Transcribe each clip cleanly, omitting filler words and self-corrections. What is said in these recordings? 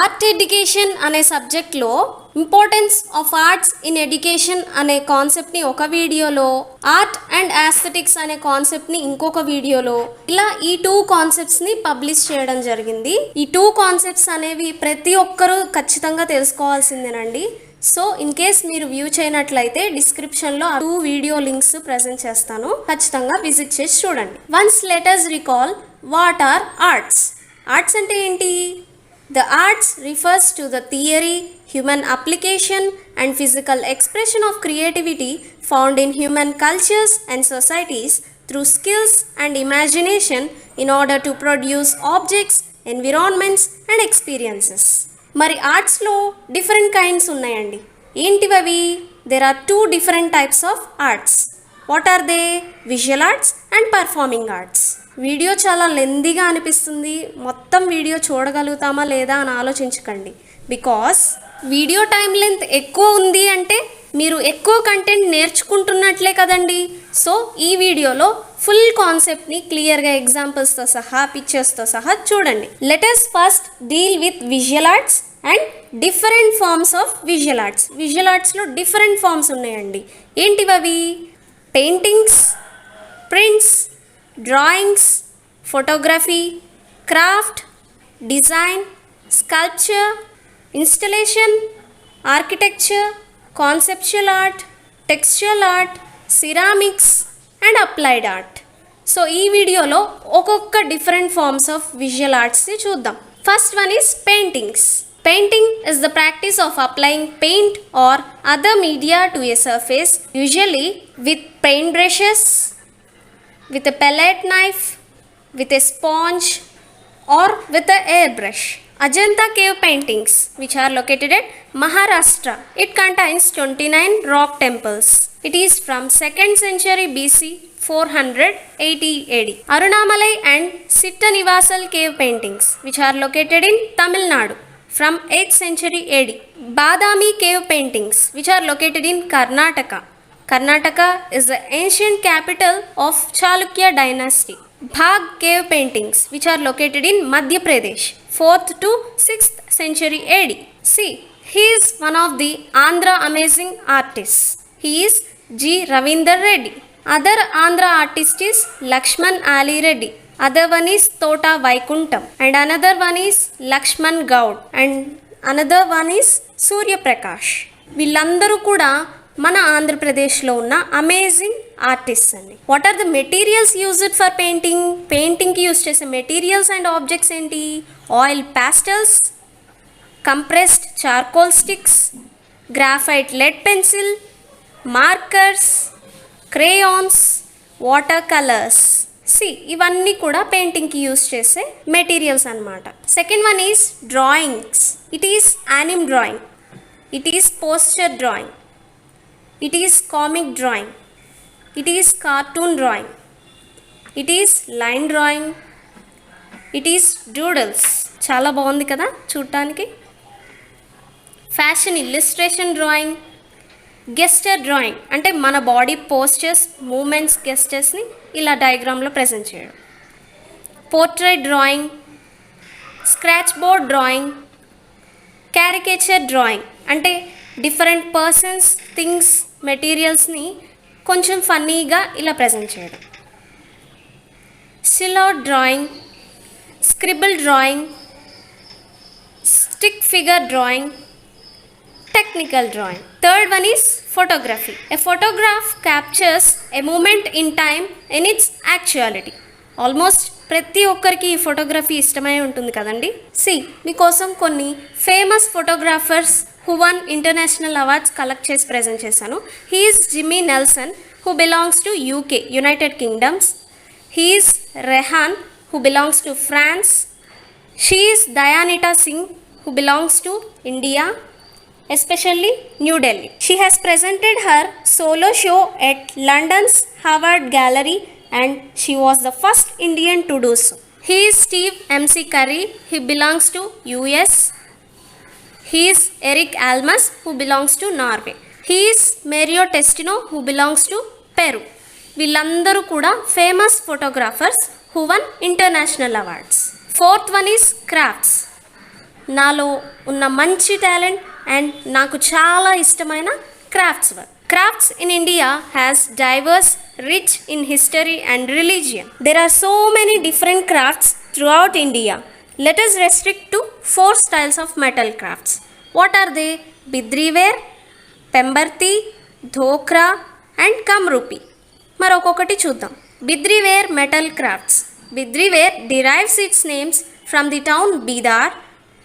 Art education అనే సబ్జెక్ట్లో importance of arts in education అనే కాన్సెప్ట్ని ఒక వీడియోలో, ఆర్ట్ అండ్ ఆస్థెటిక్స్ అనే కాన్సెప్ట్ని ఇంకొక వీడియోలో, ఇలా ఈ 2 కాన్సెప్ట్స్ని పబ్లిష్ చేయడం జరిగింది. ఈ 2 కాన్సెప్ట్స్ అనేవి ప్రతి ఒక్కరూ ఖచ్చితంగా తెలుసుకోవాల్సిందేనండి. సో ఇన్ కేస్ మీరు వ్యూ చేయనట్లయితే డిస్క్రిప్షన్లో ఆ 2 వీడియో లింక్స్ ప్రజెంట్ చేస్తాను, ఖచ్చితంగా విజిట్ చేసి చూడండి. Once let us recall what are arts. Arts అంటే ఏంటి? The arts refers to the theory, human application and physical expression of creativity found in human cultures and societies through skills and imagination in order to produce objects, environments and experiences. మరి ఆర్ట్స్లో different kinds ఉన్నాయండి. ఏంటివవి? There are 2 different types of arts. What are they? Visual arts and performing arts. Video చాలా లెందీగా అనిపిస్తుంది, మొత్తం video చూడగలుగుతామా లేదా అని ఆలోచించకండి. Because video time length ఎక్కువ ఉంది అంటే మీరు ఎక్కువ కంటెంట్ నేర్చుకుంటున్నట్లే కదండి. సో ఈ వీడియోలో ఫుల్ కాన్సెప్ట్ని క్లియర్గా ఎగ్జాంపుల్స్తో సహా, పిక్చర్స్తో సహా చూడండి. Let us first deal with visual arts and different forms of visual arts. Visual ఆర్ట్స్లో డిఫరెంట్ ఫార్మ్స్ ఉన్నాయండి. ఏంటివవి? Paintings, prints, drawings, photography, craft, design, sculpture, installation, architecture, conceptual art, textual art, ceramics and applied art. So ఈ వీడియోలో ఒక్కొక్క different forms of visual ఆర్ట్స్ని చూద్దాం. First one is paintings. Painting is the practice of applying paint or other media to a surface, usually with paint brushes, with a palette knife, with a sponge or with a airbrush. Ajanta Cave Paintings, which are located at Maharashtra. It contains 29 rock temples. It is from 2nd century BC, 480 AD. Arunamalai and Sittanivasal Cave Paintings, which are located in Tamilnadu, from 8th century AD. Badami Cave Paintings, which are located in Karnataka. Karnataka is the ancient capital of Chalukya Dynasty. Bagh Cave Paintings, which are located in Madhya Pradesh, 4th to 6th century AD. See, he is one of the Andhra amazing artists. He is G. Ravindra Reddy. Other Andhra artist is Lakshman Ali Reddy. Other one is Tota Vaikuntham. And another one is Lakshman Gaud. And another one is Surya Prakash. వీళ్ళందరూ కూడా మన ఆంధ్రప్రదేశ్లో ఉన్న amazing artist అండి. What are the materials used for painting? పెయింటింగ్కి use చేసే materials and objects ఏంటి? Oil pastels, compressed charcoal sticks, graphite lead pencil, markers, crayons, water colours. ఇవన్నీ కూడా పెయింటింగ్కి యూజ్ చేసే మెటీరియల్స్ అన్నమాట. Second one is drawings. It is anime drawing, it is posture drawing, it is comic drawing, it is cartoon drawing, it is line drawing, it is doodles. చాలా బాగుంది కదా చూడటానికి. Fashion illustration drawing, gesture drawing అంటే మన body postures, moments, గెస్చర్స్ని ఇలా డయాగ్రామ్లో present చేయడం. Portrait drawing, scratch board drawing, caricature drawing అంటే డిఫరెంట్ పర్సన్స్, థింగ్స్, మెటీరియల్స్ని కొంచెం ఫన్నీగా ఇలా ప్రజెంట్ చేయడం. Silhouette drawing, scribble drawing, stick figure drawing, technical drawing. Third one is photography. A photograph captures a moment in time in its actuality. Almost ప్రతి ఒక్కరికి ఈ photography ఇష్టమై ఉంటుంది కదండి. మీకోసం కొన్ని famous photographers who won international awards collect చేసి present చేశాను. he is Jimmy Nelson who belongs to UK, United Kingdoms. he is Rehan who belongs to France. she is Dayanita Singh who belongs to India, especially New Delhi. she has presented her solo show at London's Howard Gallery and she was the first Indian to do so. he is Steve MC Curry, he belongs to US. he is Eric Almas who belongs to Norway. he is Mario Testino who belongs to Peru. వీళ్ళందరూ కూడా famous photographers who won international awards. Fourth one is crafts. నాలో ఉన్న మంచి talent and నాకు చాలా ఇష్టమైన crafts work. Crafts in India has diverse, rich in history and religion. There are so many different crafts throughout India. Let us restrict to 4 styles of metal crafts. What are they? Bidriware, Pembarthi, Dhokra and Kamrupi. మరొకటి చూద్దాం. Bidriware metal crafts. Bidriware derives its names from the town Bidar.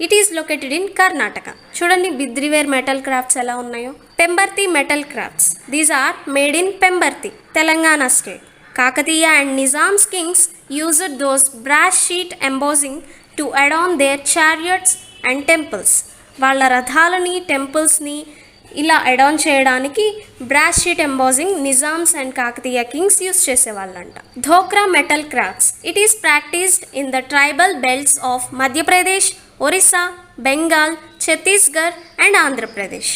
It is located in Karnataka. చూడండి Bidriware metal crafts ఎలా ఉన్నాయో. Pembarthi metal crafts. These are made in Pembarthi, Telangana state. Kakatiya and Nizams kings used those brass sheet embossing to adorn their chariots and temples. వాళ్ళ రథాలని టెంపుల్స్ని ఇలా adorn చేయడానికి brass sheet embossing Nizams and Kakatiya kings use చేసేవాళ్ళంట. Dhokra metal crafts. It is practised in the tribal belts of Madhya Pradesh, Orissa, Bengal, Chhattisgarh and Andhra Pradesh.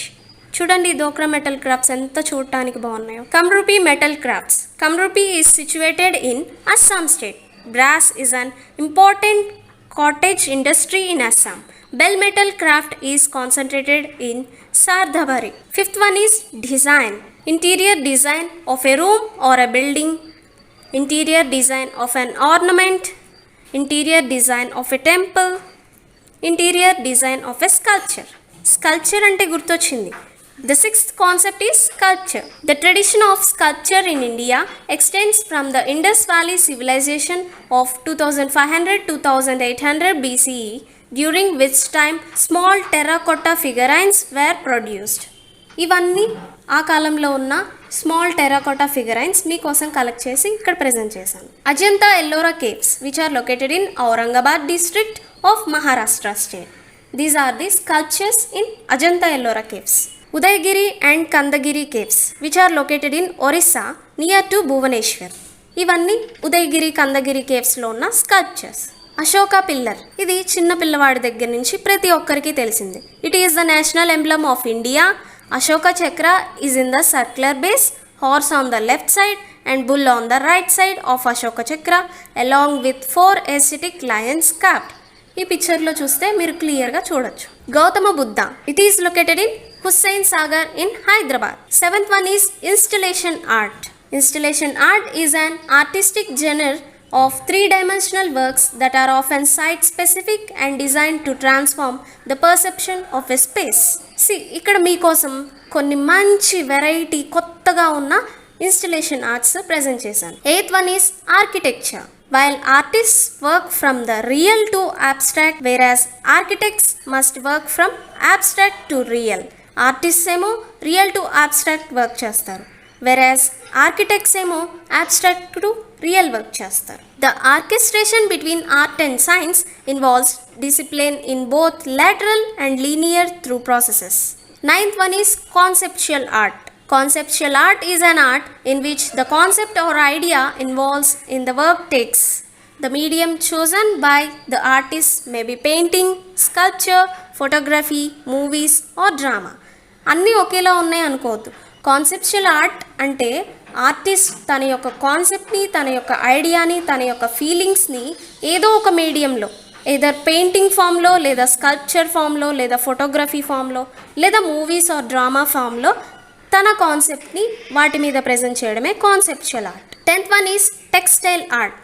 చూడండి Dhokra metal crafts ఎంత చూడటానికి బాగున్నాయో. Kamrupi metal crafts. Kamrupi is situated in Assam state. Brass is an important cottage industry in Assam. Bell metal craft is concentrated in Sardhabari. Fifth one is design. Interior design of a room or a building. Interior design of an ornament. Interior design of a temple. Interior design of a sculpture. Sculpture ante gurtochindi. The sixth concept is sculpture. The tradition of sculpture in India extends from the Indus Valley civilization of 2500-2800 BCE, during which time small terracotta figurines were produced. ఇవన్నీ ఆ కాలంలో ఉన్న small terracotta ఫిగరైన్స్ మీకోసం collect చేసి ఇక్కడ present చేశాను. Ajanta Ellora caves which are located in Aurangabad district of Maharashtra state. These are the sculptures in Ajanta Ellora caves. Udayagiri and Khandagiri caves which are located in Orissa near to Bhubaneswar. ఇవన్నీ ఉదయగిరి కందగిరి కేవ్స్లో ఉన్న స్కల్ప్చర్స్. అశోక పిల్లర్. ఇది చిన్న పిల్లవాడి దగ్గర నుంచి ప్రతి ఒక్కరికి తెలిసింది. It is the national emblem of India. Ashoka Chakra is in the circular base, horse on the left side and bull on the right side of Ashoka Chakra along with 4 aesthetic lions carved. ఈ పిక్చర్లో చూస్తే మీరు క్లియర్గా చూడొచ్చు. Gautama Buddha. It is located in Hussain Sagar in Hyderabad. Seventh one is installation art. Installation art is an artistic genre of 3-dimensional works that are often site-specific and designed to transform the perception of a space. See, ఇక్కడ మీకోసం కొన్ని మంచి variety కొత్తగా ఉన్న installation arts present చేశాను. Eighth one is architecture. While artists work from the real to abstract, whereas architects must work from abstract to real. Artist ఏమో real to abstract work చేస్తారు, వెరాజ్ ఆర్కిటెక్ట్స్ ఏమో అబ్స్ట్రాక్ట్ టు రియల్ వర్క్ చేస్తారు. The orchestration between art and science involves discipline in both lateral and linear through processes. Ninth one is conceptual art. Conceptual art is an art in which the concept or idea involves in the work takes. The medium chosen by the artist may be painting, sculpture, photography, movies or drama. అన్నీ ఒకేలా ఉన్నాయి అనుకోవద్దు. Conceptual art అంటే artist తన యొక్క కాన్సెప్ట్ని, తన యొక్క ఐడియాని, తన యొక్క ఫీలింగ్స్ని ఏదో ఒక మీడియంలో, ఏదర్ పెయింటింగ్ ఫామ్లో, లేదా స్కల్ప్చర్ ఫామ్లో, లేదా ఫోటోగ్రఫీ ఫామ్లో, లేదా మూవీస్ ఆర్ డ్రామా ఫామ్లో తన కాన్సెప్ట్ని వాటి మీద ప్రజెంట్ చేయడమే conceptual art. 10th one is textile art.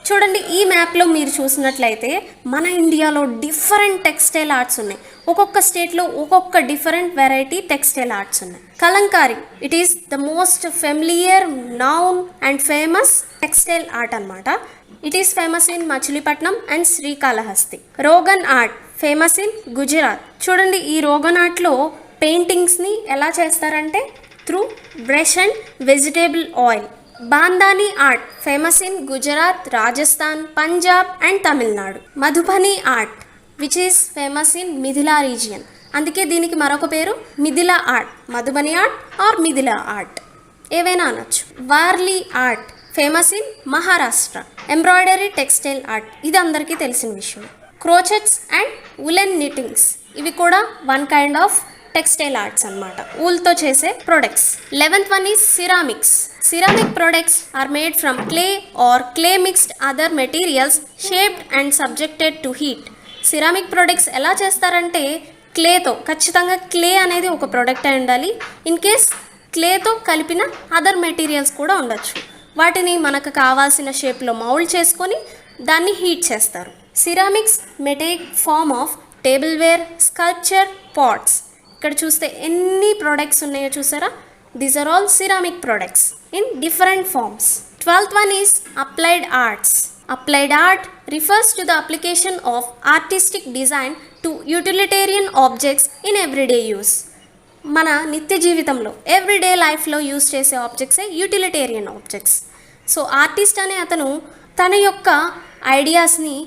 చూడండి, ఈ మ్యాప్లో మీరు చూసినట్లయితే మన ఇండియాలో డిఫరెంట్ టెక్స్టైల్ ఆర్ట్స్ ఉన్నాయి. ఒక్కొక్క స్టేట్లో ఒక్కొక్క డిఫరెంట్ వెరైటీ టెక్స్టైల్ ఆర్ట్స్ ఉన్నాయి. Kalamkari, it is the most familiar, known and famous textile art అనమాట. It is famous in Machilipatnam and Srikalahasti. Rogan art famous in Gujarat. చూడండి, ఈ రోగన్ ఆర్ట్లో పెయింటింగ్స్ని ఎలా చేస్తారంటే through brush and vegetable oil. Bandhani art famous in Gujarat, Rajasthan, Punjab and Tamil Nadu. Madhubani art which is famous in Mithila region. అందుకే దీనికి మరొక పేరు Mithila art, Madhubani art or Mithila art, ఏవైనా అనొచ్చు. Warli art famous in Maharashtra. Embroidery textile art, ఇది అందరికీ తెలిసిన విషయం. క్రోచెట్స్ అండ్ ఉలెన్ నిట్టింగ్స్, ఇవి కూడా one kind of textile arts అనమాట, ఊల్తో చేసే products. 11th one is ceramics. Ceramic products are made from clay or clay mixed other materials shaped and subjected to heat. Ceramic products ఎలా చేస్తారంటే క్లేతో, ఖచ్చితంగా clay అనేది ఒక product అయి ఉండాలి. ఇన్ కేస్ క్లేతో కలిపిన అదర్ మెటీరియల్స్ కూడా ఉండొచ్చు. వాటిని మనకు కావాల్సిన షేప్లో మౌల్డ్ చేసుకొని దాన్ని హీట్ చేస్తారు. Ceramics may take form of tableware, sculpture, pots. ఇక్కడ చూస్తే ఎన్ని ప్రోడక్ట్స్ ఉన్నాయో చూసారా? These are all ceramic products in different forms. 12th one is applied arts. Applied art refers to the application of artistic design to utilitarian objects in everyday use. మన నిత్య జీవితంలో everyday లైఫ్లో use చేసే ఆబ్జెక్ట్సే utilitarian objects. So artist అనే అతను తన యొక్క ఐడియాస్ని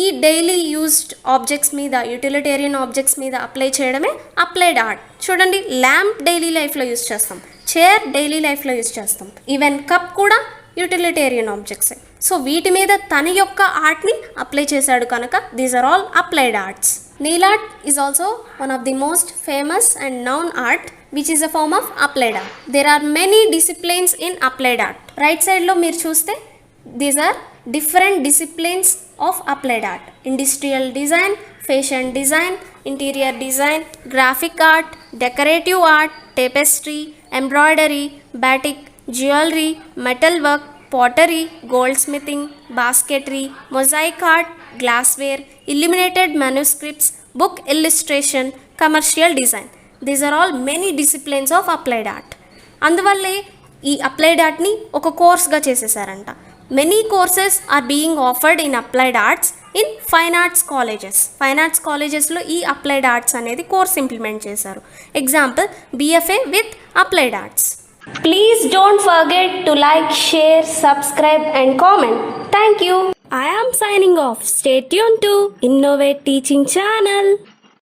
ఈ డైలీ యూజ్డ్ ఆబ్జెక్ట్స్ మీద, యూటిలిటేరియన్ ఆబ్జెక్ట్స్ మీద అప్లై చేయడమే అప్లైడ్ ఆర్ట్. చూడండి, ల్యాంప్ డైలీ లైఫ్లో యూజ్ చేస్తాం, చైర్ డైలీ లైఫ్లో యూజ్ చేస్తాం, ఈవెన్ కప్ కూడా యూటిలిటేరియన్ ఆబ్జెక్ట్సే. సో వీటి మీద తన యొక్క ఆర్ట్ని అప్లై చేశాడు కనుక these are all applied arts. Nail art is also one of the most famous and known art which is a form of applied art. There are many disciplines in applied art. Right సైడ్లో మీరు చూస్తే these are different disciplines of applied art: industrial design, fashion design, interior design, graphic art, decorative art, tapestry, embroidery, batik, jewellery, metal work, pottery, goldsmithing, basketry, mosaic art, glassware, illuminated manuscripts, book illustration, commercial design. These are all many disciplines of applied art. అందువల్లే ఈ applied ఆర్ట్ని ఒక కోర్స్గా చేసేసారంట. Many courses are being offered in applied arts in fine arts colleges. Fine arts కాలేజెస్లో ఈ applied arts అనేది course implement చేశారు. Example BFA with applied arts. Please don't forget to like, share, subscribe and comment. Thank you. I am signing off. Stay tuned to Innovate Teaching Channel.